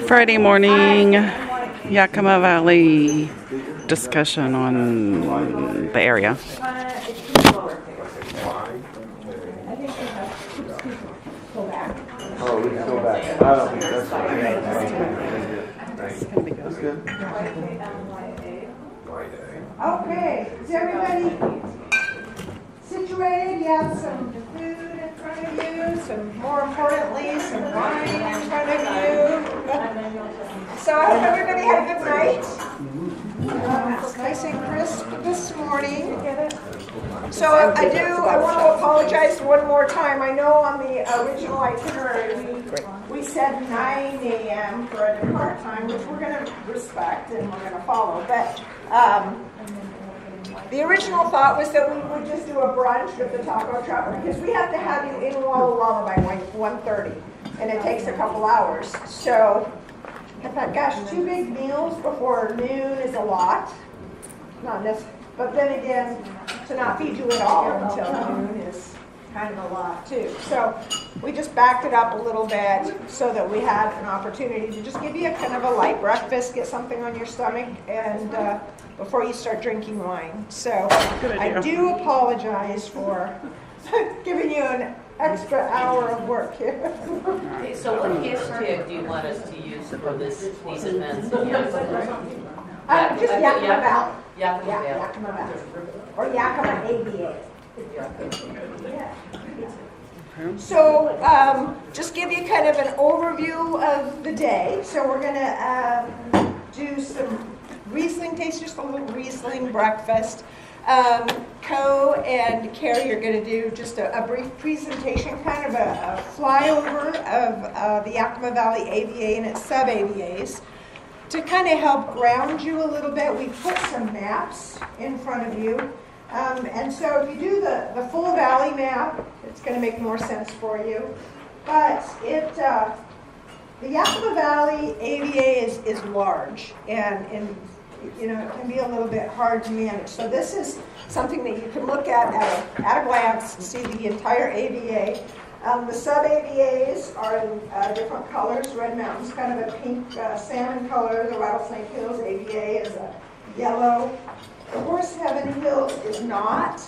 Friday morning, Yakima Valley discussion on the area. Oh, we can go back. I don't think that's right. That's good. Okay, is everybody situated? You have some food in front of you, more importantly, some wine in front of you. So I hope everybody had a good night. It's nice and crisp this morning. So I want to apologize one more time. I know on the original itinerary we said 9 a.m. for a depart time, which we're going to respect and we're going to follow. But the original thought was that we would just do a brunch with the taco truck because we have to have you in Walla Walla by 1:30, and it takes a couple hours. So I thought, gosh, 2 big meals before noon is a lot. Not necessarily, but then again, to not feed you at all until noon is kind of a lot too. So we just backed it up a little bit so that we had an opportunity to just give you a kind of a light breakfast, get something on your stomach, and before you start drinking wine. So I do apologize for giving you an extra hour of work here. Okay, so what hashtag do you want us to use for these events? Just Yakima Valley. Yakima Valley. Yakima Valley. Or Yakima ABA. Yeah. So just give you kind of an overview of the day. So we're going to do some Riesling taste, just a little Riesling breakfast. Co and Carrie are going to do just a brief presentation, kind of a flyover of the Yakima Valley AVA and its sub-AVAs. To kind of help ground you a little bit, we put some maps in front of you. And so if you do the full valley map, it's going to make more sense for you. But the Yakima Valley AVA is large, and you know, it can be a little bit hard to manage. So this is something that you can look at a glance and see the entire AVA. The sub-AVAs are in different colors. Red Mountain's kind of a pink salmon color. The Rattlesnake Hills AVA is a yellow. The Horse Heaven Hills is not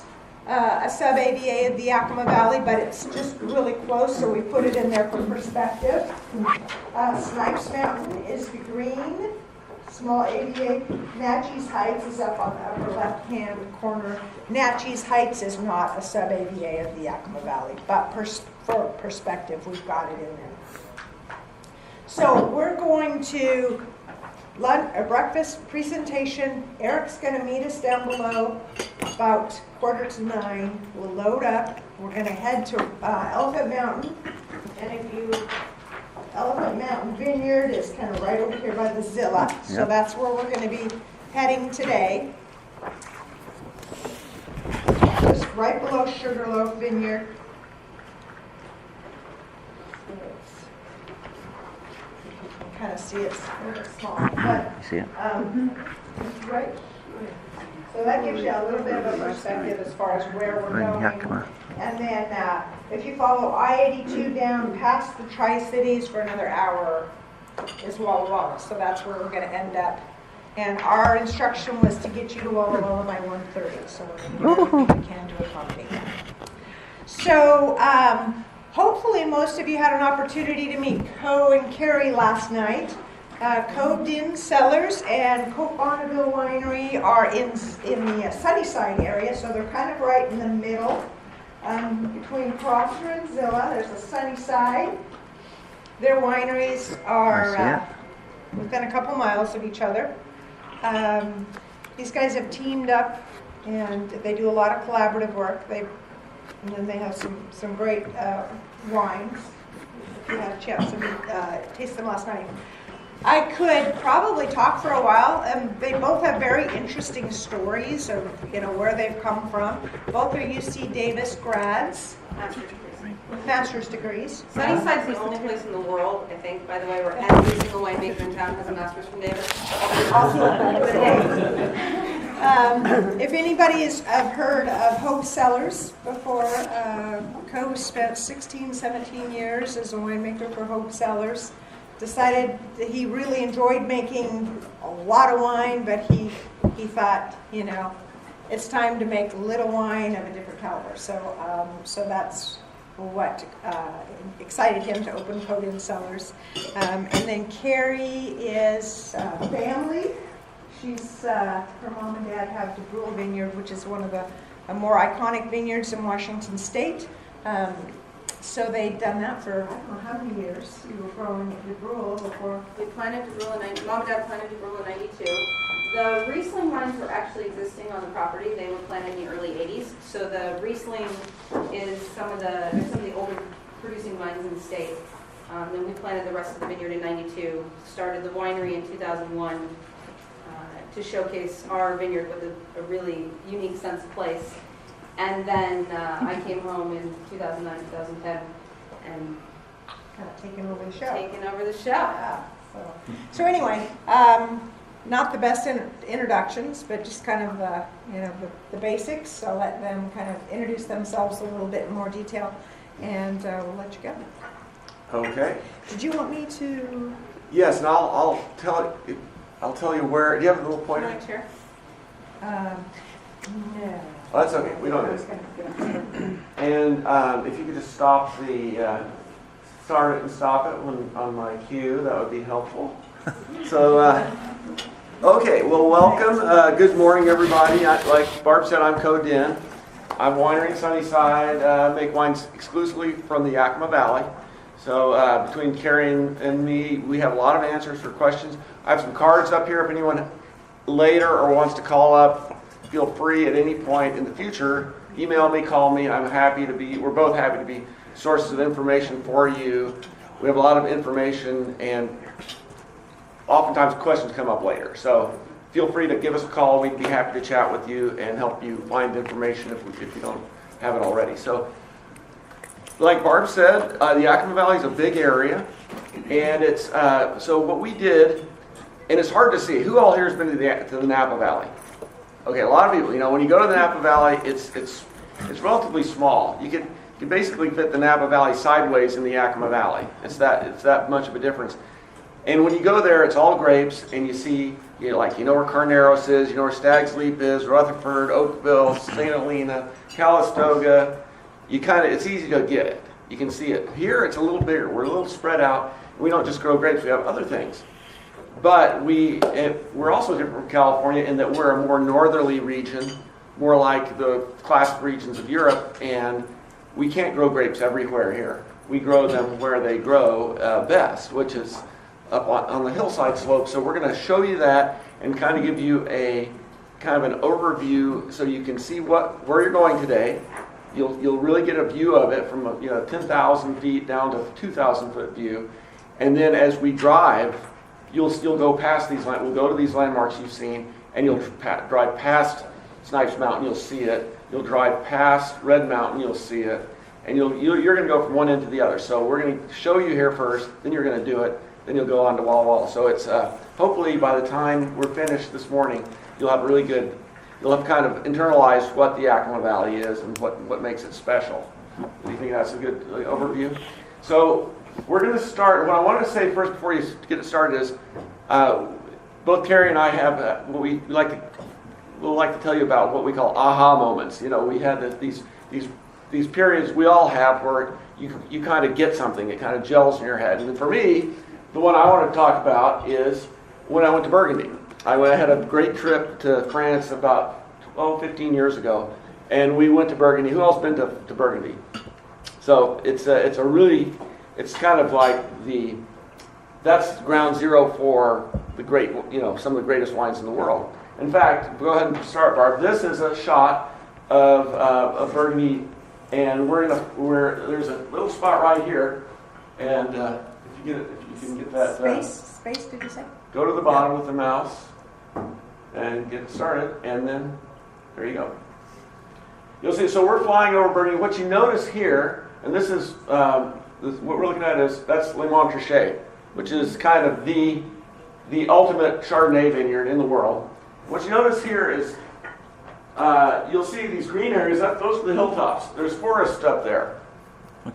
a sub-AVA of the Yakima Valley, but it's just really close, so we put it in there for perspective. Snipes Mountain is the green, small AVA. Natchez Heights is up on the upper left-hand corner. Natchez Heights is not a sub-AVA of the Yakima Valley, but for perspective, we've got it in there. So we're going to a breakfast presentation. Eric's going to meet us down below about 8:45. We'll load up. We're going to head to Elephant Mountain. And Elephant Mountain Vineyard is kind of right over here by the Zilla. Yep. So that's where we're going to be heading today. Just right below Sugarloaf Vineyard. Kind of see it's a little bit small, but See it? it's right here. So that gives you a little bit of a perspective as far as where we're going. Yakima. And then if you follow I-82 down past the Tri-Cities for another hour is Walla Walla. So that's where we're going to end up. And our instruction was to get you to Walla Walla by 1:30. So we're going to do everything we can to accommodate that. So hopefully most of you had an opportunity to meet Co and Carrie last night. Co Din Cellars and Cote Bonneville Winery are in the Sunnyside area, so they're kind of right in the middle between Prosser and Zilla. There's a Sunnyside. Their wineries are within a couple miles of each other. These guys have teamed up and they do a lot of collaborative work. And then they have some great wines. If you had a chance to taste them last night. I could probably talk for a while. They both have very interesting stories of where they've come from. Both are UC Davis grads. Master's degrees. Sunnyside's the only place in the world, I think, by the way, where every single winemaker in town has a master's from Davis. If anybody has heard of Hope Cellars before, Co spent 16, 17 years as a winemaker for Hope Cellars. Decided that he really enjoyed making a lot of wine, but he thought, you know, it's time to make little wine of a different caliber. So that's what excited him to open Coden Cellars. And then Carrie is family. She's her mom and dad have DeBrule Vineyard, which is one of the more iconic vineyards in Washington State. So they'd done that for, I don't know how many years. You were growing DeBrule before. We planted DeBrule in 90, Mom and Dad planted DeBrule in 92. The Riesling wines were actually existing on the property. They were planted in the early 80s. So the Riesling is some of the older producing wines in the state. Then we planted the rest of the vineyard in 92. Started the winery in 2001 to showcase our vineyard with a really unique sense of place. And then I came home in 2009, 2010, and Kind of taking over the show. taken over the show. Yeah. So anyway, not the best introductions, but just kind of the basics. So I'll let them kind of introduce themselves a little bit in more detail, and we'll let you go. Okay. Did you want me to? Yes, and I'll tell you where. Do you have a little pointer? Right here. No. Oh, that's okay. We don't I need was it. gonna get it. And if you could just start it and stop it on my cue, that would be helpful. So, okay, well, welcome. Good morning, everybody. Like Barb said, I'm Co Den. I'm winery in Sunnyside, make wines exclusively from the Yakima Valley. So between Carrie and me, we have a lot of answers for questions. I have some cards up here if anyone later or wants to call up. Feel free at any point in the future, email me, call me. We're both happy to be sources of information for you. We have a lot of information, and oftentimes questions come up later. So feel free to give us a call. We'd be happy to chat with you and help you find information if you don't have it already. So like Barb said, the Yakima Valley is a big area, and it's so what we did, and it's hard to see. Who all here has been to the Napa Valley? Okay, a lot of people. You know, when you go to the Napa Valley, it's relatively small. You can basically fit the Napa Valley sideways in the Yakima Valley. It's that much of a difference. And when you go there, it's all grapes, and you see, you know where Carneros is, you know where Stag's Leap is, Rutherford, Oakville, St. Helena, Calistoga. It's easy to get it. You can see it. Here, it's a little bigger. We're a little spread out. We don't just grow grapes. We have other things. But we're also different from California in that we're a more northerly region, more like the classic regions of Europe, and we can't grow grapes everywhere here. We grow them where they grow best, which is up on the hillside slope. So we're going to show you that and kind of give you a kind of an overview so you can see where you're going today. You'll really get a view of it from 10,000 feet down to 2,000 foot view, and then as we drive, you'll go past these. We'll go to these landmarks you've seen, and you'll drive past Snipes Mountain. You'll see it. You'll drive past Red Mountain. You'll see it, and you're going to go from one end to the other. So we're going to show you here first, then you're going to do it, then you'll go on to Walla Walla. So it's hopefully by the time we're finished this morning, you'll have kind of internalized what the Yakima Valley is and what makes it special. Do you think that's a good overview? So we're going to start. What I want to say first before you get it started is both Carrie and I have what we'll like to tell you about what we call aha moments. You know, we had these periods we all have where you kind of get something. It kind of gels in your head. And for me, the one I want to talk about is when I went to Burgundy. I had a great trip to France about 15 years ago, and we went to Burgundy. Who else been to Burgundy? So it's kind of like that's ground zero for the great, some of the greatest wines in the world. In fact, go ahead and start, Barb. This is a shot of Burgundy, and there's a little spot right here, and if you can get that Space, did you say? Go to the bottom with the mouse and get started, and then there you go. You'll see. So we're flying over Burgundy. What you notice here, and this is what we're looking at that's Le Montrachet, which is kind of the ultimate Chardonnay vineyard in the world. What you notice here is you'll see these green areas, those are the hilltops. There's forest up there.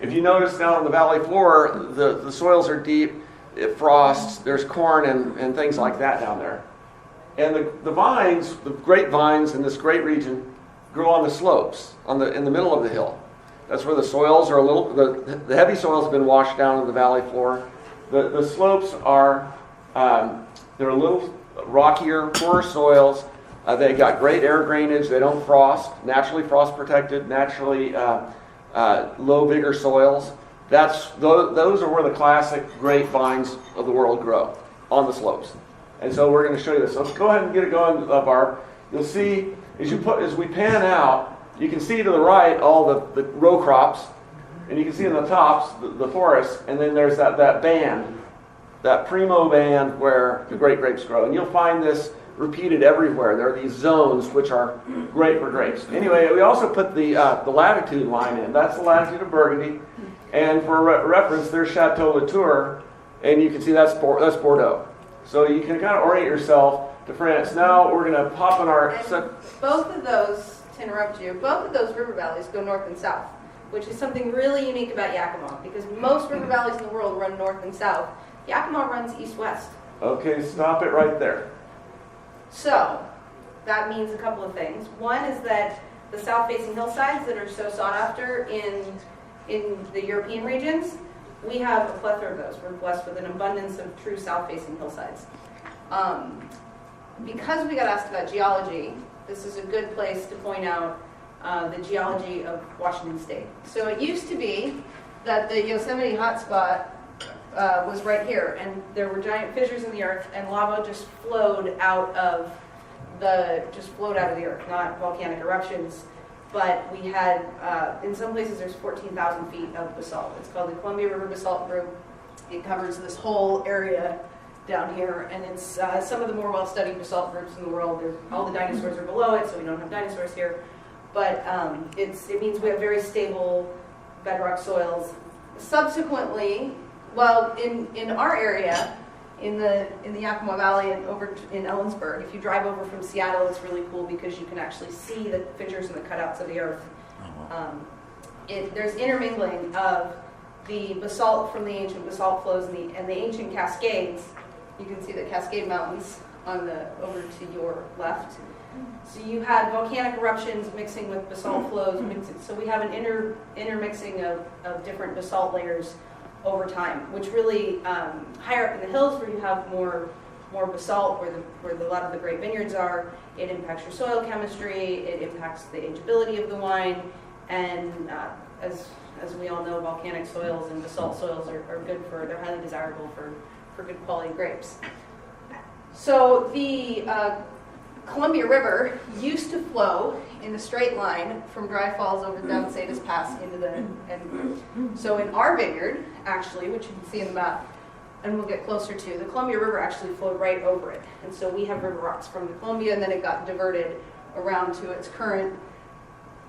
If you notice down on the valley floor, the soils are deep, it frosts, there's corn and things like that down there. And the vines, the grapevines in this great region, grow on the slopes, in the middle of the hill. That's where the soils are the heavy soils have been washed down to the valley floor. The slopes are, they're a little rockier, poorer soils. They got great air drainage. They don't frost, naturally frost protected, naturally low vigor soils. Those are where the classic grapevines of the world grow, on the slopes. And so we're going to show you this. So go ahead and get it going, Barb. You'll see, as we pan out, you can see to the right all the row crops, and you can see in the tops the forest, and then there's that band, that primo band where the great grapes grow. And you'll find this repeated everywhere. There are these zones which are great for grapes. Anyway, we also put the latitude line in. That's the latitude of Burgundy. And for reference, there's Chateau Latour, and you can see that's Bordeaux. So you can kind of orient yourself to France. Now we're going to pop in our... Both of those, to interrupt you, both of those river valleys go north and south, which is something really unique about Yakima, because most river valleys in the world run north and south. Yakima runs east-west. Okay, stop it right there. So that means a couple of things. One is that the south-facing hillsides that are so sought after in the European regions, we have a plethora of those. We're blessed with an abundance of true south-facing hillsides. Because we got asked about geology, this is a good place to point out the geology of Washington State. So it used to be that the Yosemite hotspot was right here, and there were giant fissures in the earth, and lava just flowed out of the earth, not volcanic eruptions. But we had, in some places, there's 14,000 feet of basalt. It's called the Columbia River Basalt Group. It covers this whole area down here, and it's some of the more well-studied basalt groups in the world. All the dinosaurs are below it, so we don't have dinosaurs here. But it means we have very stable bedrock soils. Subsequently, well, in our area, in the Yakima Valley and over in Ellensburg, if you drive over from Seattle, it's really cool because you can actually see the fissures and the cutouts of the earth. There's intermingling of the basalt from the ancient basalt flows and the ancient cascades. You can see the Cascade Mountains over to your left. So you had volcanic eruptions mixing with basalt flows. So we have an intermixing of different basalt layers over time, which really higher up in the hills where you have more basalt, where a lot of the great vineyards are, it impacts your soil chemistry, it impacts the ageability of the wine, and as we all know, volcanic soils and basalt soils are good they're highly desirable for good quality grapes. So the Columbia River used to flow in a straight line from Dry Falls over down Salinas Pass so in our vineyard, actually, which you can see in the map, and we'll get closer to, the Columbia River actually flowed right over it. And so we have river rocks from the Columbia, and then it got diverted around to its current.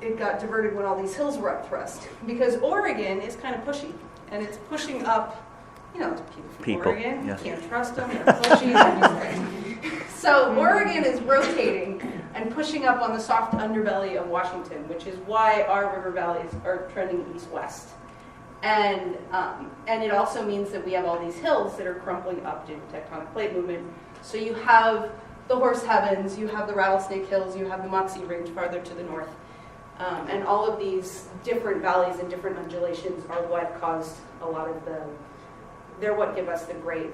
It got diverted when all these hills were up thrust, because Oregon is kind of pushy, and it's pushing up. People from Oregon, yes. You can't trust them, they're pushy. So Oregon is rotating and pushing up on the soft underbelly of Washington, which is why our river valleys are trending east-west. And it also means that we have all these hills that are crumpling up due to tectonic plate movement. So you have the Horse Heavens, you have the Rattlesnake Hills, you have the Moxie Ridge farther to the north. And all of these different valleys and different undulations are what caused a lot of they're what give us the great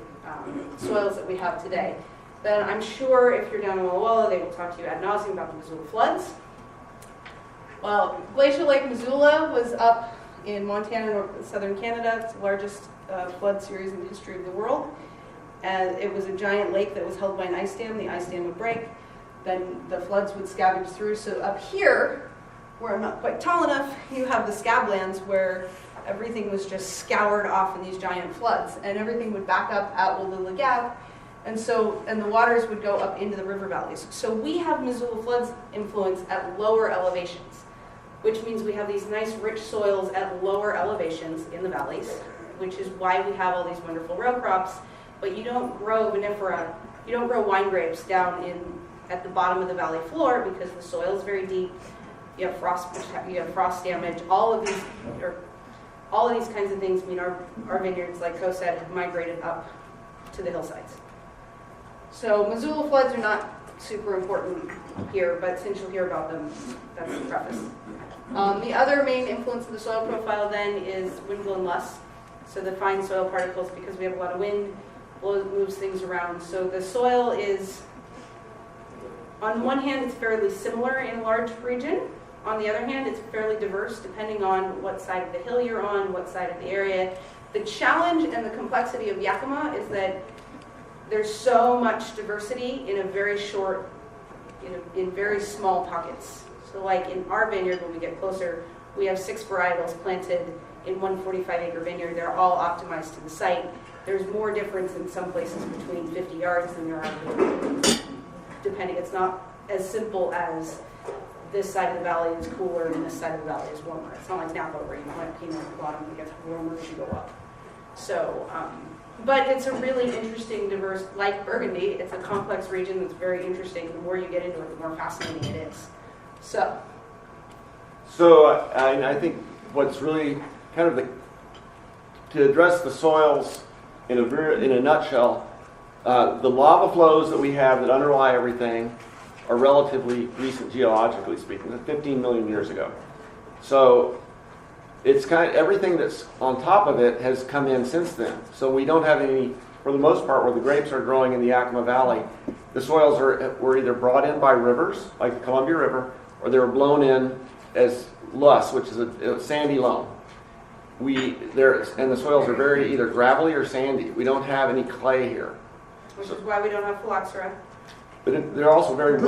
soils that we have today. Then I'm sure if you're down in Walla Walla, they will talk to you ad nauseum about the Missoula floods. Well, Glacial Lake Missoula was up in Montana and southern Canada. It's the largest flood series in the history of the world. And it was a giant lake that was held by an ice dam. The ice dam would break, then the floods would scavenge through. So up here, where I'm not quite tall enough, you have the scablands where everything was just scoured off in these giant floods, and everything would back up at Wallula Gap, and the waters would go up into the river valleys. So we have Missoula floods influence at lower elevations, which means we have these nice rich soils at lower elevations in the valleys, which is why we have all these wonderful row crops. But you don't grow vinifera, you don't grow wine grapes down at the bottom of the valley floor because the soil is very deep. You have frost damage. All of these kinds of things mean our vineyards, like Co said, have migrated up to the hillsides. So Missoula floods are not super important here, but since you'll hear about them, that's the preface. The other main influence of the soil profile then is wind-blown loess. So the fine soil particles, because we have a lot of wind, moves things around. So the soil is, on one hand, it's fairly similar in a large region. On the other hand, it's fairly diverse depending on what side of the hill you're on, what side of the area. The challenge and the complexity of Yakima is that there's so much diversity in a very short, in very small pockets. So like in our vineyard, when we get closer, we have 6 varietals planted in one 45-acre vineyard. They're all optimized to the site. There's more difference in some places between 50 yards than there are, depending. It's not as simple as this side of the valley is cooler and this side of the valley is warmer. It's not like Napa where you plant Pinot at the bottom and it gets warmer as you go up. So, but it's a really interesting, diverse, like Burgundy, it's a complex region that's very interesting. The more you get into it, the more fascinating it is. So I think what's really kind of to address the soils in a nutshell, the lava flows that we have that underlie everything are relatively recent geologically speaking, 15 million years ago. So it's kind of everything that's on top of it has come in since then. So we don't have any, for the most part, where the grapes are growing in the Yakima Valley, the soils were either brought in by rivers, like the Columbia River, or they were blown in as loess, which is a sandy loam. And the soils are very either gravelly or sandy. We don't have any clay here. which is why we don't have phylloxera. But they're also very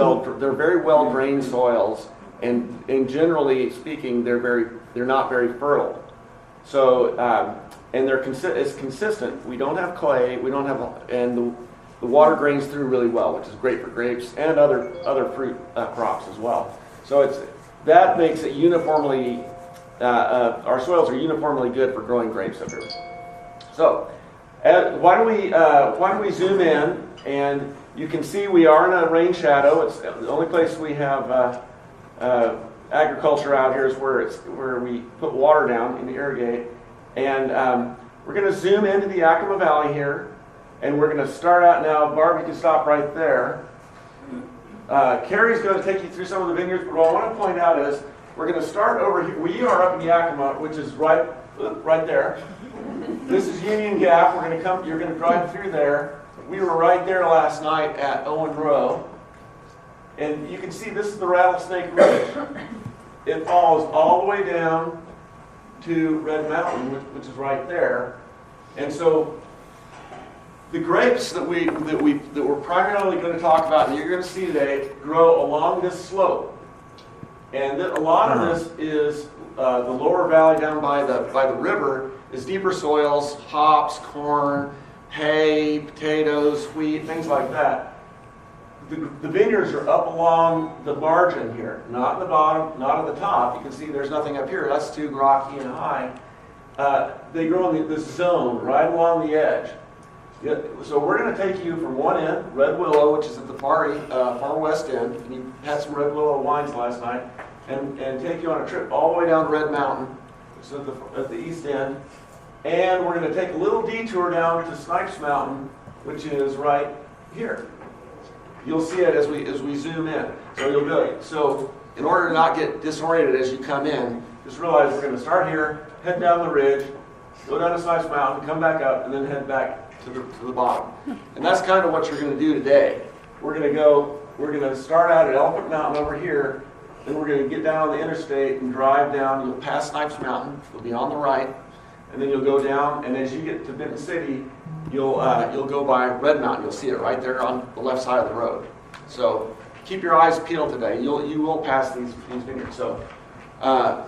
well drained soils, and generally speaking, they're not very fertile. So and it's consistent. We don't have clay. We don't have, and the water drains through really well, which is great for grapes and other fruit crops as well. So that makes it uniformly. Our soils are uniformly good for growing grapes up here. So why don't we zoom in, and you can see we are in a rain shadow. It's the only place we have agriculture out here is where we put water down and irrigate. And we're going to zoom into the Yakima Valley here, and we're going to start out now. Barb, you can stop right there. Carrie's going to take you through some of the vineyards, but what I want to point out is we're going to start over here. We are up in Yakima, which is right there. This is Union Gap. You're going to drive through there. We were right there last night at Owen Row. And you can see this is the Rattlesnake Ridge. It follows all the way down to Red Mountain, which is right there. And so the grapes that we're primarily going to talk about, and you're going to see today, grow along this slope. And a lot of this is the lower valley down by the river is deeper soils, hops, corn, hay, potatoes, wheat, things like that. The vineyards are up along the margin here, not at the bottom, not at the top. You can see there's nothing up here. That's too rocky and high. They grow in this zone right along the edge. So we're going to take you from one end, Red Willow, which is at the far west end. And you had some Red Willow wines last night, and take you on a trip all the way down Red Mountain, which is at the east end. And we're going to take a little detour down to Snipes Mountain, which is right here. You'll see it as we zoom in. So in order to not get disoriented as you come in, just realize we're going to start here, head down the ridge, go down to Snipes Mountain, come back up, and then head back to the bottom. And that's kind of what you're going to do today. We're going to start out at Elephant Mountain over here, then we're going to get down on the interstate and drive down. You'll pass Snipes Mountain, you'll be on the right, and then you'll go down, and as you get to Benton City, you'll go by Red Mountain. You'll see it right there on the left side of the road. So keep your eyes peeled today. You will pass these vineyards. So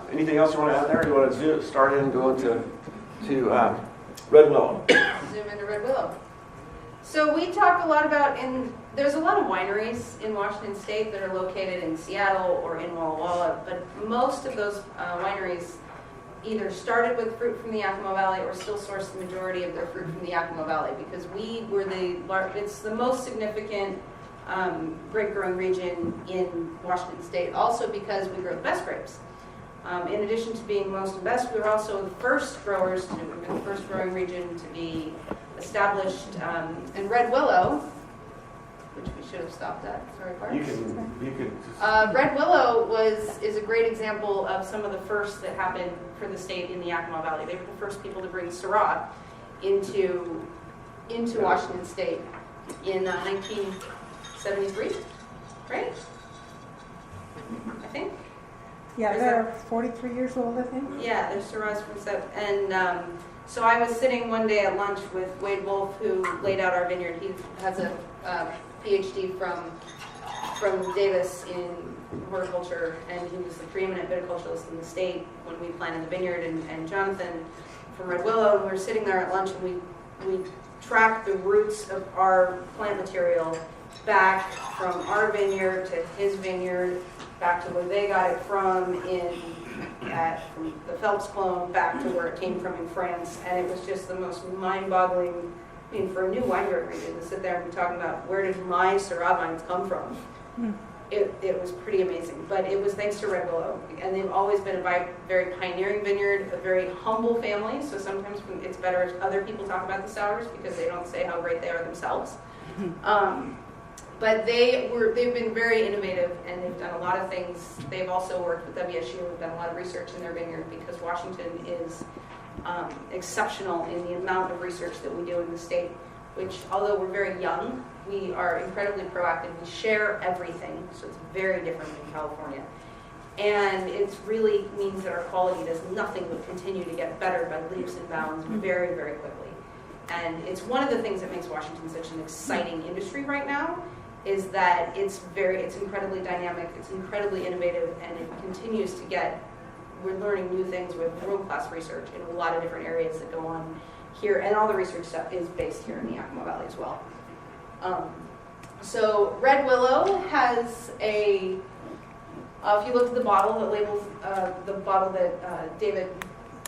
anything else you want to add there? You want to start in and go into Red Willow? Zoom into Red Willow. So we talk a lot about, there's a lot of wineries in Washington State that are located in Seattle or in Walla Walla, but most of those wineries either started with fruit from the Yakima Valley or still source the majority of their fruit from the Yakima Valley, because it's the most significant grape growing region in Washington State, also because we grow the best grapes. In addition to being most and best, we were also the first growers, we've been the first growing region to be established in Red Willow, which we should have stopped at. Sorry, Bart. You can just... Red Willow is a great example of some of the first that happened for the state in the Yakima Valley. They were the first people to bring Syrah into Washington State in 1973, right? I think. Yeah, they're 43 years old, I think. Yeah, there's Syrahs from and so I was sitting one day at lunch with Wade Wolf, who laid out our vineyard. He has a PhD from Davis in horticulture, and he was the preeminent viticulturalist in the state when we planted the vineyard. And Jonathan from Red Willow, and we were sitting there at lunch, and we tracked the roots of our plant material back from our vineyard to his vineyard, back to where they got it from from the Phelps clone, back to where it came from in France. And it was just the most mind-boggling, I mean, for a new winemaker to sit there and be talking about where did my Syrah vines come from. It was pretty amazing. But it was thanks to Red Willow. And they've always been a very pioneering vineyard, a very humble family. So sometimes it's better if other people talk about the sours because they don't say how great they are themselves. But they've been very innovative, and they've done a lot of things. They've also worked with WSU, and done a lot of research in their vineyard, because Washington is exceptional in the amount of research that we do in the state, which, although we're very young, we are incredibly proactive. We share everything, so it's very different than California. And it really means that our quality does nothing but continue to get better by leaps and bounds very, very quickly. And it's one of the things that makes Washington such an exciting industry right now, is that it's incredibly dynamic, it's incredibly innovative, and it continues to we're learning new things with world-class research in a lot of different areas that go on here, and all the research stuff is based here in the Yakima Valley as well. So Red Willow has if you look at the bottle that labels, the bottle that David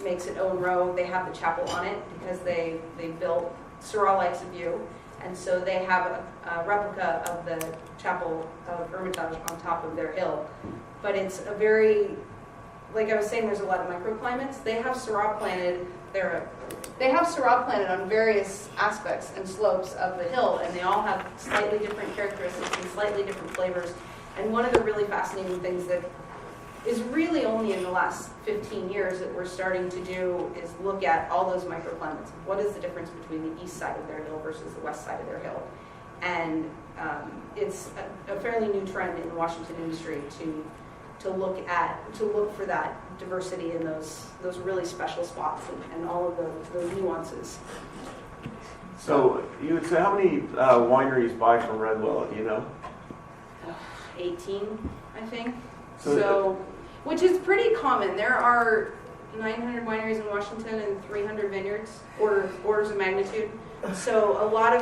makes at Owen Row, they have the chapel on it because they built Syrah Likes a View. And so they have a replica of the chapel of Hermitage on top of their hill. But it's a very, like I was saying, there's a lot of microclimates. They have Syrah planted. They have Syrah planted on various aspects and slopes of the hill, and they all have slightly different characteristics and slightly different flavors. And one of the really fascinating things that is really only in the last 15 years that we're starting to do is look at all those microclimates. What is the difference between the east side of their hill versus the west side of their hill? And it's a fairly new trend in the Washington industry to look for that diversity in those really special spots and all of those nuances. So you would say, how many wineries buy from Red Willow? Do you know? 18, I think. So Which is pretty common. There are 900 wineries in Washington and 300 vineyards, orders of magnitude. So a lot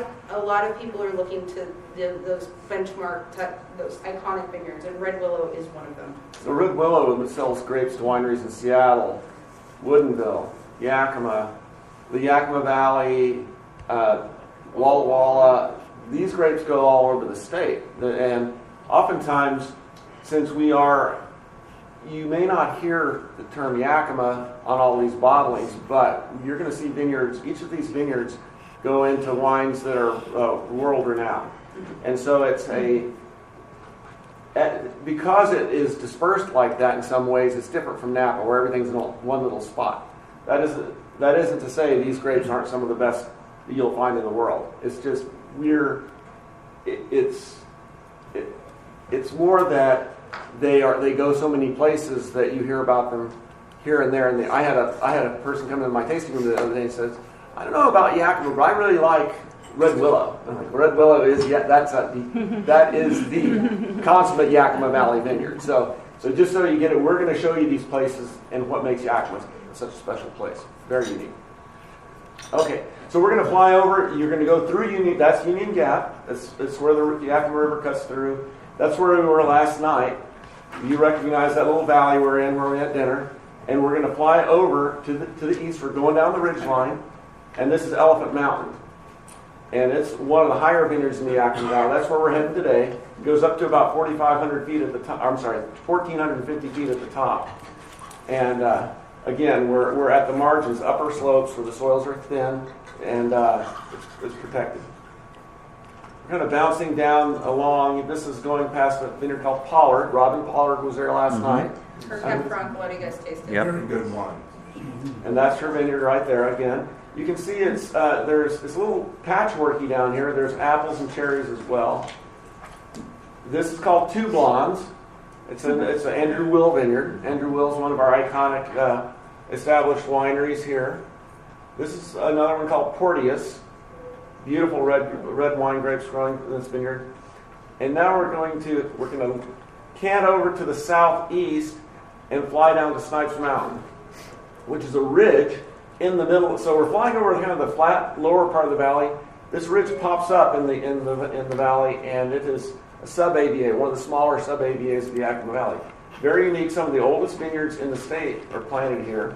of people are looking to those benchmark, those iconic vineyards, and Red Willow is one of them. So Red Willow sells grapes to wineries in Seattle, Woodinville, Yakima, the Yakima Valley, Walla Walla. These grapes go all over the state, and oftentimes, since you may not hear the term Yakima on all these bottlings, but you're going to see vineyards, each of these vineyards go into wines that are world renowned. And so because it is dispersed like that in some ways, it's different from Napa, where everything's in one little spot. That isn't to say these grapes aren't some of the best that you'll find in the world. It's just it's more that they go so many places that you hear about them here and there. And I had a person come into my tasting room the other day and says, I don't know about Yakima, but I really like Red Willow. I'm like, Red Willow is that is the consummate Yakima Valley vineyard. So just so you get it, we're going to show you these places and what makes Yakima such a special place. Very unique. Okay, so we're going to fly over. You're going to go through Union. That's Union Gap. That's where the Yakima River cuts through. That's where we were last night. You recognize that little valley we're in where we had dinner. And we're going to fly over to the east. We're going down the ridge line. And this is Elephant Mountain. And it's one of the higher vineyards in the Yakima Valley. That's where we're heading today. It goes up to about 4,500 feet at the top. I'm sorry, 1,450 feet at the top. And again, we're at the margins, upper slopes where the soils are thin, and it's protected. We're kind of bouncing down along. This is going past a vineyard called Pollard. Robin Pollard was there last night. Her Campfront, what do you guys taste it? Yep. Very good wine. And that's her vineyard right there again. You can see it's there's a little patchworky down here. There's apples and cherries as well. This is called Two Blondes. It's an Andrew Will vineyard. Andrew Will is one of our iconic established wineries here. This is another one called Porteous. Beautiful red wine grapes growing in this vineyard. And now we're going to can over to the southeast and fly down to Snipes Mountain, which is a ridge in the middle. So we're flying over kind of the flat lower part of the valley. This ridge pops up in the valley, and it is a sub-AVA, one of the smaller sub-AVAs of the Yakima Valley. Very unique. Some of the oldest vineyards in the state are planted here,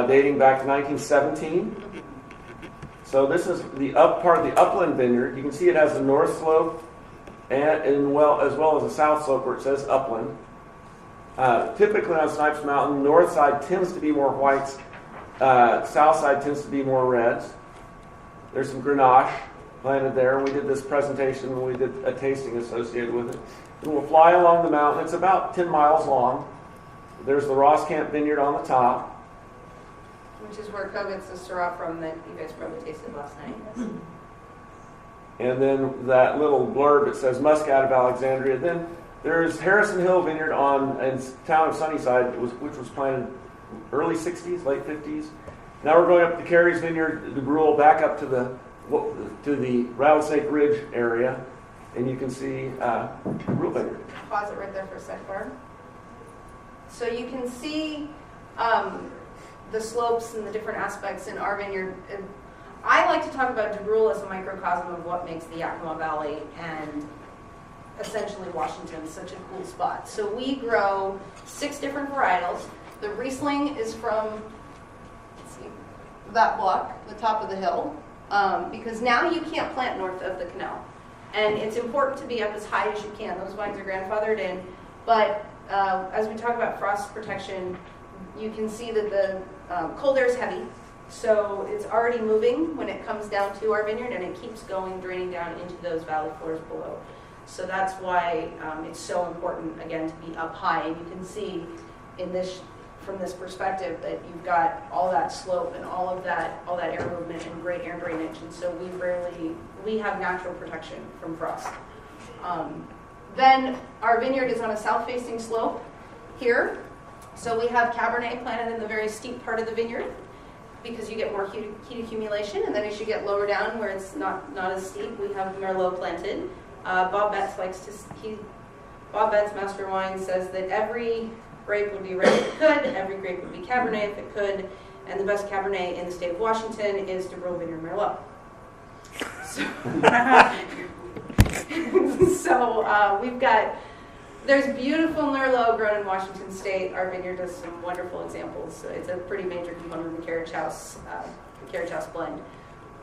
dating back to 1917. So this is the up part of the upland vineyard. You can see it has the north slope as well as the south slope where it says upland. Typically on Snipes Mountain, north side tends to be more whites, south side tends to be more reds. There's some Grenache planted there. We did this presentation when we did a tasting associated with it. And we'll fly along the mountain. It's about 10 miles long. There's the Ross Camp Vineyard on the top. Which is where Co gets the Syrah from that you guys probably tasted last night. And then that little blurb, it says Muscat of Alexandria. Then there's Harrison Hill Vineyard in the town of Sunnyside, which was planted early 60s, late 50s. Now we're going up to Carey's Vineyard, DeBrule, back up to the Rattlesnake Ridge area, and you can see DeBrule Vineyard. Pause it right there for a sec, Barb. So you can see the slopes and the different aspects in our vineyard. I like to talk about DeBrule as a microcosm of what makes the Yakima Valley and essentially Washington such a cool spot. So we grow 6 different varietals. The Riesling is from, let's see, that block, the top of the hill, because now you can't plant north of the canal. And it's important to be up as high as you can. Those vines are grandfathered in. But as we talk about frost protection, you can see that the cold air is heavy. So it's already moving when it comes down to our vineyard, and it keeps going, draining down into those valley floors below. So that's why it's so important, again, to be up high. And you can see from this perspective that you've got all that slope and all that air movement and great air drainage. And so we have natural protection from frost. Then our vineyard is on a south-facing slope here. So we have Cabernet planted in the very steep part of the vineyard, because you get more heat accumulation, and then as you get lower down where it's not as steep, we have Merlot planted. Bob Betts Master Wine says that every grape would be red if it could, every grape would be Cabernet if it could, and the best Cabernet in the state of Washington is DeBrule Vineyard Merlot. So there's beautiful Merlot grown in Washington State. Our vineyard does some wonderful examples. It's a pretty major component of the Carriage House blend.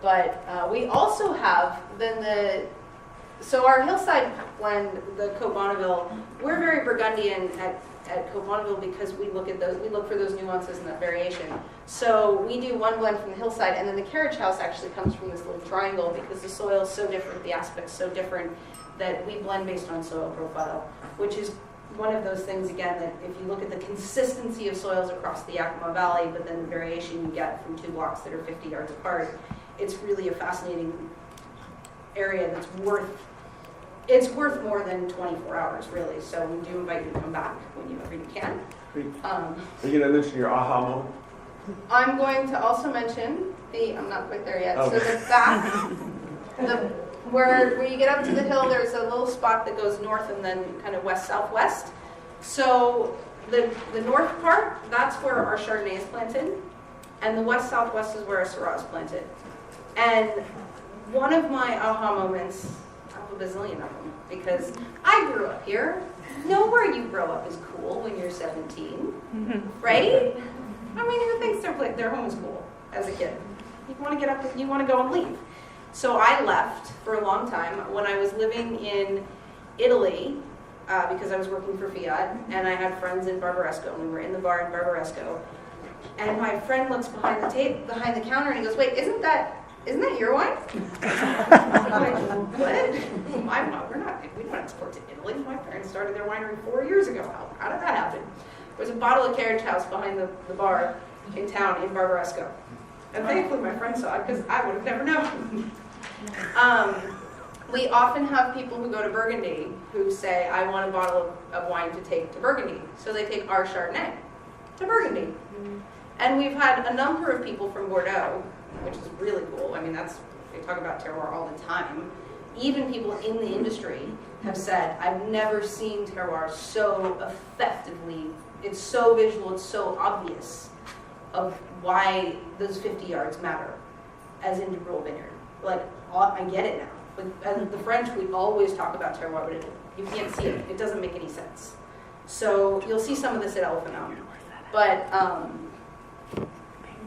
But we also have so our hillside blend, the Côte Bonneville, we're very Burgundian at Côte Bonneville because we look for those nuances and that variation. So we do one blend from the hillside, and then the Carriage House actually comes from this little triangle because the soil is so different, the aspect's so different, that we blend based on soil profile, which is one of those things, again, that if you look at the consistency of soils across the Yakima Valley, but then the variation you get from 2 blocks that are 50 yards apart, it's really a fascinating area that's worth more than 24 hours, really. So we do invite you to come back whenever you can. Are you going to mention your aha moment? I'm going to also mention I'm not quite there yet. Okay. So the back, where you get up to the hill, there's a little spot that goes north and then kind of west-southwest. So the north part, that's where our Chardonnay is planted, and the west-southwest is where our Syrah is planted. And one of my aha moments, I have a bazillion of them, because I grew up here. Nowhere you grow up is cool when you're 17, right? I mean, who thinks their home is cool as a kid? You want to get up and you want to go and leave. So I left for a long time. When I was living in Italy, because I was working for Fiat, and I had friends in Barbaresco, and we were in the bar in Barbaresco, and my friend looks behind the counter, and he goes, "Wait, isn't that your wine?" I'm like, "What? We don't export to Italy. My parents started their winery 4 years ago. How did that happen?" There's a bottle of Carriage House behind the bar in town in Barbaresco. And thankfully my friend saw it, because I would have never known. We often have people who go to Burgundy who say, "I want a bottle of wine to take to Burgundy." So they take our Chardonnay to Burgundy. And we've had a number of people from Bordeaux, which is really cool. I mean, they talk about terroir all the time. Even people in the industry have said, "I've never seen terroir so effectively. It's so visual, it's so obvious of why those 50 yards matter as in Dubreuil Vineyard." Like, I get it now. As the French, we always talk about terroir, but you can't see it. It doesn't make any sense. So you'll see some of this at Elephant Mountain. But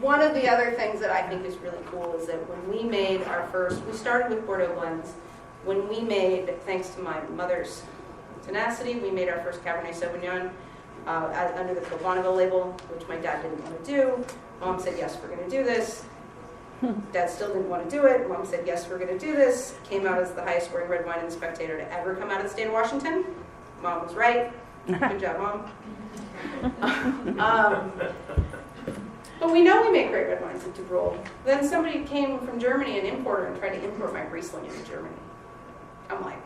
one of the other things that I think is really cool is that when we made we started with Bordeaux blends. When we made, thanks to my mother's tenacity, we made our first Cabernet Sauvignon under the Côte Bonneville label, which my dad didn't want to do. Mom said, "Yes, we're going to do this." Dad still didn't want to do it. Mom said, "Yes, we're going to do this." Came out as the highest scoring red wine in the Spectator to ever come out of the state of Washington. Mom was right. Good job, Mom. But we know we make great red wines at Dubreuil. Then somebody came from Germany, an importer, and tried to import my Riesling into Germany. I'm like,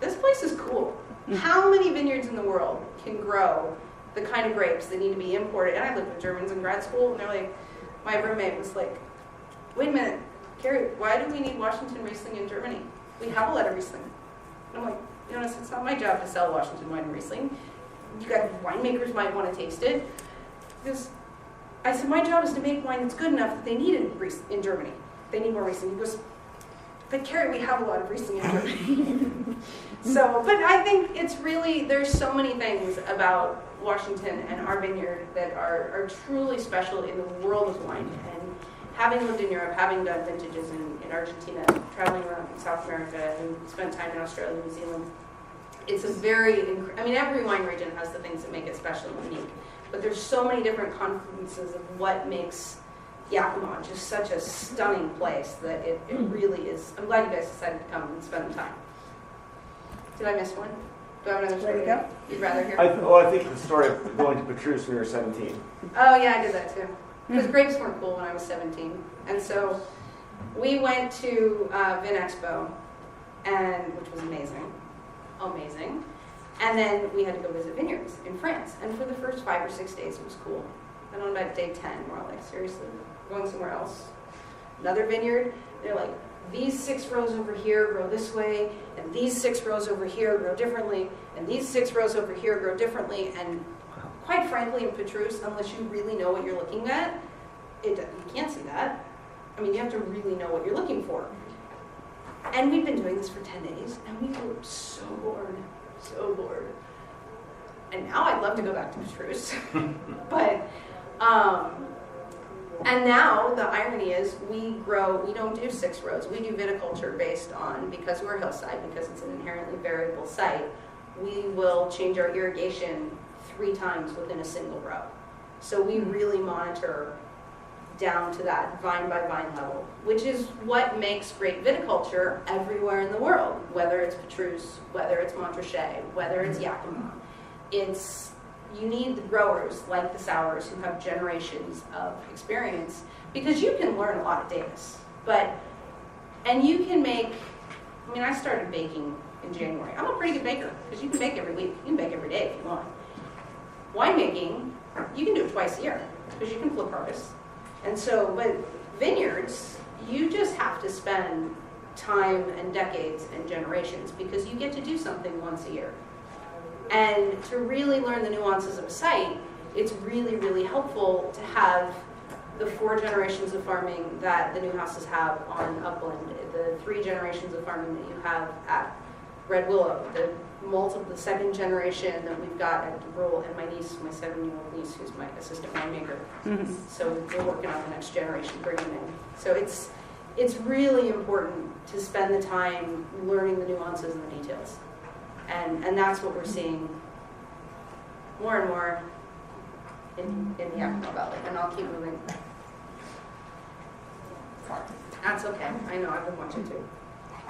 this place is cool. How many vineyards in the world can grow the kind of grapes that need to be imported? And I lived with Germans in grad school, and they're like, my roommate was like, "Wait a minute, Carrie, why do we need Washington Riesling in Germany? We have a lot of Riesling." And I'm like, it's not my job to sell Washington wine and Riesling. You guys, winemakers might want to taste it. Because I said, my job is to make wine that's good enough that they need it in Germany. They need more Riesling. He goes, "But Carrie, we have a lot of Riesling in Germany." But I think it's really, there's so many things about Washington and our vineyard that are truly special in the world of wine. And having lived in Europe, having done vintages in Argentina, traveling around in South America, and spent time in Australia and New Zealand, it's a every wine region has the things that make it special and unique. But there's so many different confluences of what makes Yakima just such a stunning place that it really is. I'm glad you guys decided to come and spend the time. Did I miss one? Do I have another story? There you go. You'd rather hear? I think the story of going to Petrus when you were 17. Oh yeah, I did that too. Because grapes weren't cool when I was 17. And so we went to Vin Expo, which was amazing. And then we had to go visit vineyards in France. And for the first 5 or 6 days, it was cool. And on about day 10, we're all like, seriously, going somewhere else? Another vineyard? They're like, these 6 rows over here grow this way, and these 6 rows over here grow differently, and these 6 rows over here grow differently. And quite frankly, in Petrus, unless you really know what you're looking at, you can't see that. I mean, you have to really know what you're looking for. And we've been doing this for 10 days, and we were so bored. And now I'd love to go back to Petrus. And now the irony is we don't do 6 rows. We do viticulture based on, because we're hillside, because it's an inherently variable site, we will change our irrigation 3 times within a single row. So we really monitor down to that vine by vine level, which is what makes great viticulture everywhere in the world, whether it's Petrus, whether it's Montrachet, whether it's Yakima. You need the growers like the Sours who have generations of experience, because you can learn a lot of Davis. And you can make, I started baking in January. I'm a pretty good baker, because you can bake every week. You can bake every day if you want. Winemaking, you can do it twice a year, because you can flip harvest. And so, but vineyards, you just have to spend time and decades and generations, because you get to do something once a year. And to really learn the nuances of a site, it's really, really helpful to have the 4 generations of farming that the new houses have on Upland, the 3 generations of farming that you have at red willow, the second generation that we've got at DeBrule, and my niece, my 7-year-old niece, who's my assistant winemaker. So we're working on the next generation, bringing in. So it's really important to spend the time learning the nuances and the details. And that's what we're seeing more and more in the Yakima Valley. And I'll keep moving. That's okay. I know, I've been watching too.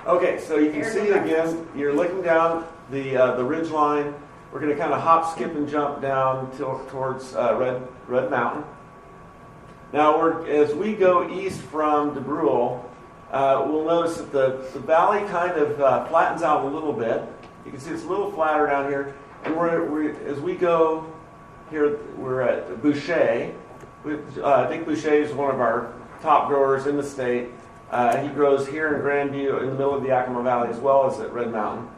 Okay, so you can see again, you're looking down the ridge line. We're going to kind of hop, skip, and jump down towards Red Mountain. Now, as we go east from DeBrule, we'll notice that the valley kind of flattens out a little bit. You can see it's a little flatter down here. And as we go here, we're at Boucher. Dick Boucher is one of our top growers in the state. He grows here in Grandview in the middle of the Yakima Valley as well as at Red Mountain.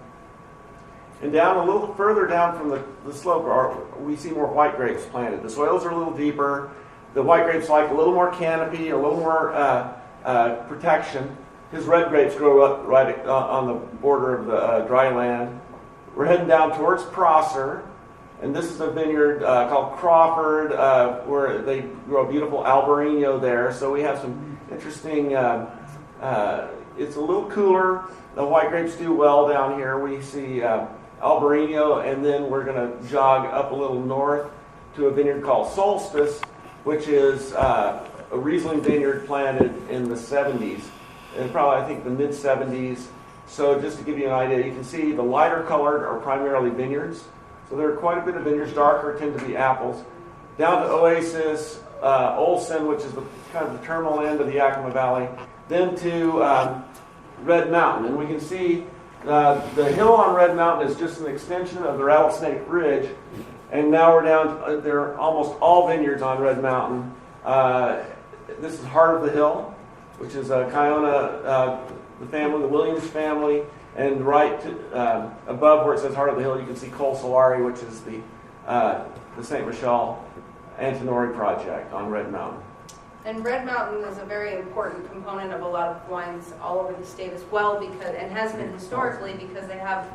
And down a little further down from the slope, we see more white grapes planted. The soils are a little deeper. The white grapes like a little more canopy, a little more protection. His red grapes grow up right on the border of the dry land. We're heading down towards Prosser, and this is a vineyard called Crawford, where they grow beautiful Albarino there. So we have some interesting, it's a little cooler. The white grapes do well down here. We see Albarino, and then we're going to jog up a little north to a vineyard called Solstice, which is a Riesling vineyard planted in the 70s, and probably I think the mid-70s. So just to give you an idea, you can see the lighter colored are primarily vineyards. So there are quite a bit of vineyards. Darker tend to be apples. Down to Oasis, Olson, which is kind of the terminal end of the Yakima Valley. Then to Red Mountain. And we can see the hill on Red Mountain is just an extension of the Rattlesnake Ridge. And now we're down, there are almost all vineyards on Red Mountain. This is Heart of the Hill, which is Kiona, the family, the Williams family. And right above where it says Heart of the Hill, you can see Col Solari, which is the St. Michel Antinori project on Red Mountain. And Red Mountain is a very important component of a lot of wines all over the state as well, and has been historically, because they have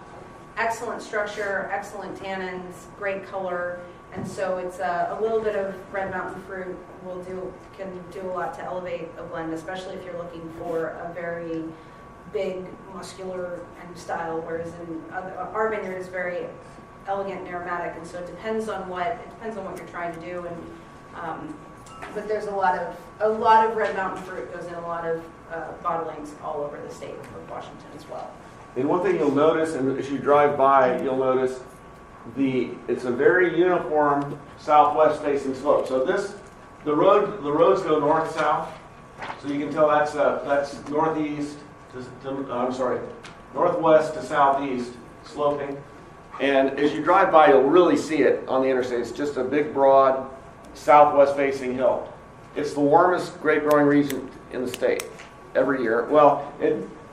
excellent structure, excellent tannins, great color, and so it's a little bit of Red Mountain fruit can do a lot to elevate a blend, especially if you're looking for a very big, muscular kind of style, whereas in our vineyard is very elegant and aromatic, and so it depends on what you're trying to do. And but there's a lot of Red Mountain fruit goes in a lot of bottlings all over the state of Washington as well. And one thing you'll notice, and as you drive by, you'll notice it's a very uniform southwest facing slope. So the roads go north south, so you can tell that's northeast. Northwest to southeast sloping. And as you drive by, you'll really see it on the interstate. It's just a big, broad, southwest facing hill. It's the warmest grape growing region in the state every year. Well,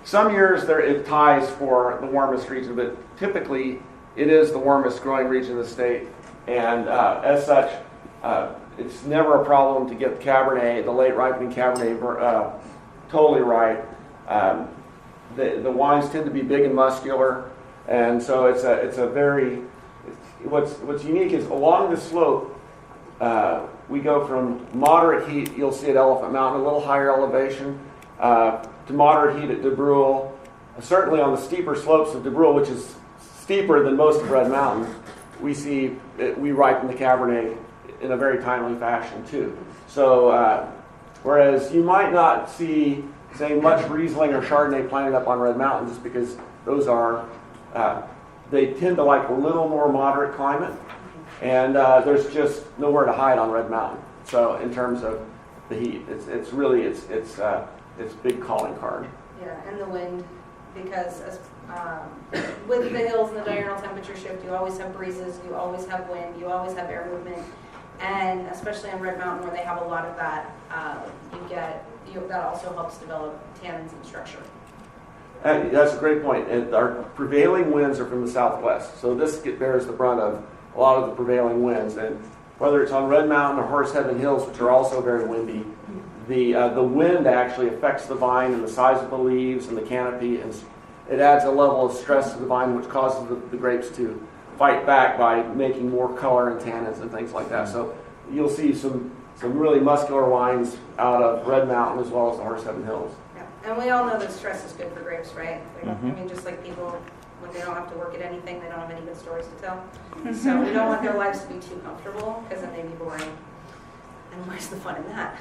some years it ties for the warmest region, but typically it is the warmest growing region in the state. And as such, it's never a problem to get the late ripening Cabernet totally right. The wines tend to be big and muscular, and so it's a very. What's unique is along the slope, we go from moderate heat. You'll see at Elephant Mountain, a little higher elevation, to moderate heat at DeBrule. Certainly on the steeper slopes of DeBrule, which is steeper than most of Red Mountain, we ripen the Cabernet in a very timely fashion too. So whereas you might not see, say, much Riesling or Chardonnay planted up on Red Mountain, just because those they tend to like a little more moderate climate, and there's just nowhere to hide on Red Mountain. So in terms of the heat, it's really big calling card. Yeah, and the wind, because with the hills and the diurnal temperature shift, you always have breezes, you always have wind, you always have air movement, and especially on Red Mountain where they have a lot of that, that also helps develop tannins and structure. That's a great point. And our prevailing winds are from the southwest, so this bears the brunt of a lot of the prevailing winds. And whether it's on Red Mountain or Horseheaven Hills, which are also very windy, the wind actually affects the vine and the size of the leaves and the canopy, and it adds a level of stress to the vine, which causes the grapes to fight back by making more color and tannins and things like that. So you'll see some really muscular wines out of Red Mountain as well as the Horseheaven Hills. Yeah. And we all know that stress is good for grapes, right? Like, I mean, just like people, when they don't have to work at anything, they don't have any good stories to tell. So we don't want their lives to be too comfortable, because then they'd be boring. And where's the fun in that?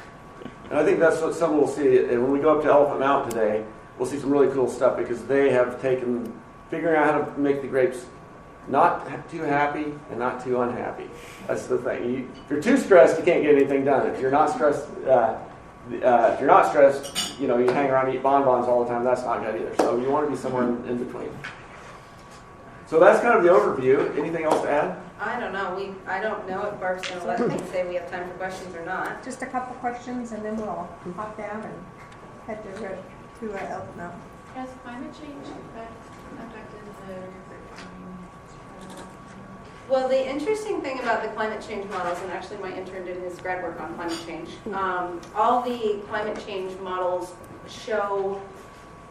And I think that's what some will see. And when we go up to Elephant Mountain today, we'll see some really cool stuff because they have figuring out how to make the grapes not too happy and not too unhappy. That's the thing. If you're too stressed, you can't get anything done. If you're not stressed, you hang around and eat bonbons all the time. That's not good either. So you want to be somewhere in between. So that's kind of the overview. Anything else to add? I don't know. I don't know if Barb's going to let me say we have time for questions or not. Just a couple questions and then we'll hop down and head to Elk Mountain. Has climate change affected the Well, the interesting thing about the climate change models, and actually my intern did his grad work on climate change, all the climate change models show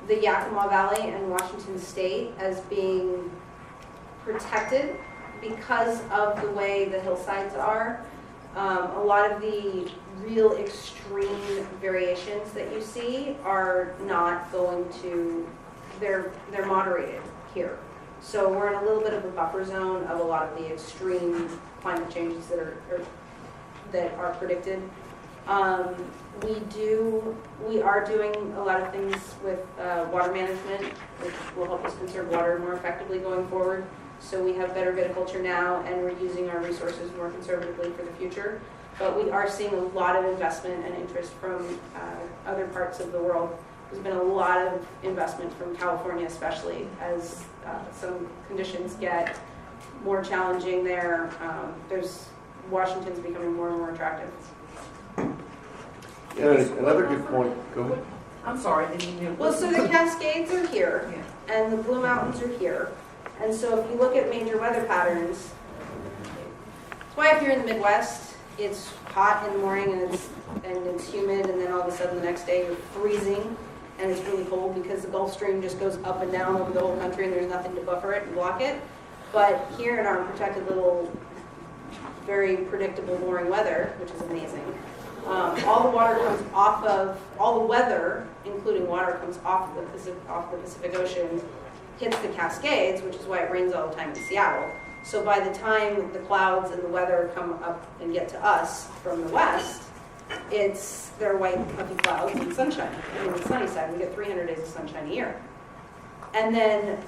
the Yakima Valley and Washington State as being protected because of the way the hillsides are. A lot of the real extreme variations that you see are not going to, they're moderated here. So we're in a little bit of a buffer zone of a lot of the extreme climate changes that are predicted. We are doing a lot of things with water management, which will help us conserve water more effectively going forward. So we have better viticulture now, and we're using our resources more conservatively for the future. But we are seeing a lot of investment and interest from other parts of the world. There's been a lot of investment from California, especially as some conditions get more challenging there. Washington's becoming more and more attractive. Yeah, another good point. Go ahead. I'm sorry, I didn't even. Well, so the Cascades are here, and the Blue Mountains are here. And so if you look at major weather patterns, that's why if you're in the Midwest, it's hot in the morning and it's humid, and then all of a sudden the next day you're freezing and it's really cold because the Gulf Stream just goes up and down over the whole country and there's nothing to buffer it and block it. But here in our protected little, very predictable, boring weather, which is amazing, all the weather, including water, comes off the Pacific Ocean, hits the Cascades, which is why it rains all the time in Seattle. So by the time the clouds and the weather come up and get to us from the west, they're white puffy clouds and sunshine. And on the sunny side, we get 300 days of sunshine a year. And then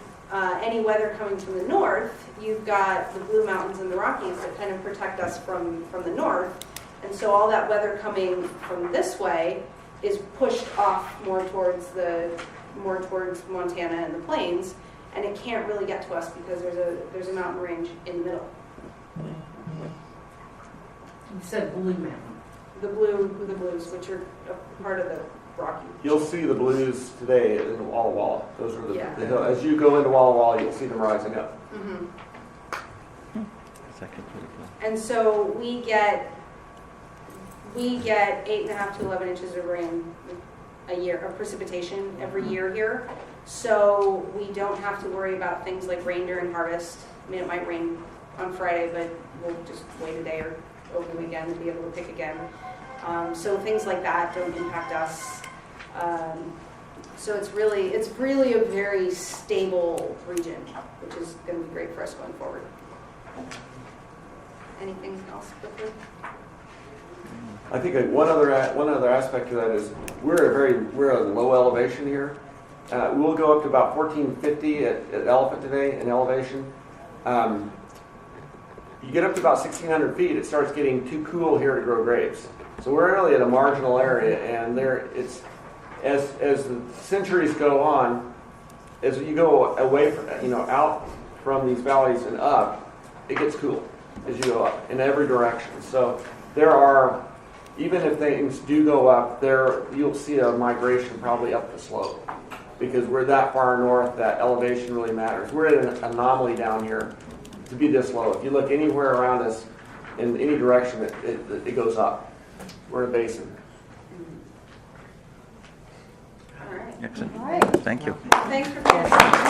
any weather coming from the north, you've got the Blue Mountains and the Rockies that kind of protect us from the north. And so all that weather coming from this way is pushed off more towards Montana and the plains, and it can't really get to us because there's a mountain range in the middle. You said Blue Mountain. The blues, which are a part of the Rocky. You'll see the blues today in Walla Walla. Those are the hill. Yeah. As you go into Walla Walla, you'll see them rising up. Mm-hmm. And so we get 8.5 to 11 inches of rain a year, of precipitation every year here. So we don't have to worry about things like rain during harvest. I mean, it might rain on Friday, but we'll just wait a day or over the weekend to be able to pick again. So things like that don't impact us. So it's really a very stable region, which is going to be great for us going forward. Anything else quickly? I think one other aspect to that is we're at a low elevation here. We'll go up to about 1450 at Elephant today in elevation. You get up to about 1,600 feet, it starts getting too cool here to grow grapes. So we're really at a marginal area, and as the centuries go on, as you go away from out from these valleys and up, it gets cool as you go up in every direction. So there are, even if things do go up, you'll see a migration probably up the slope because we're that far north that elevation really matters. We're at an anomaly down here to be this low. If you look anywhere around us in any direction, it goes up. We're in a basin. All right. Excellent. All right. Thank you. Thanks for being here.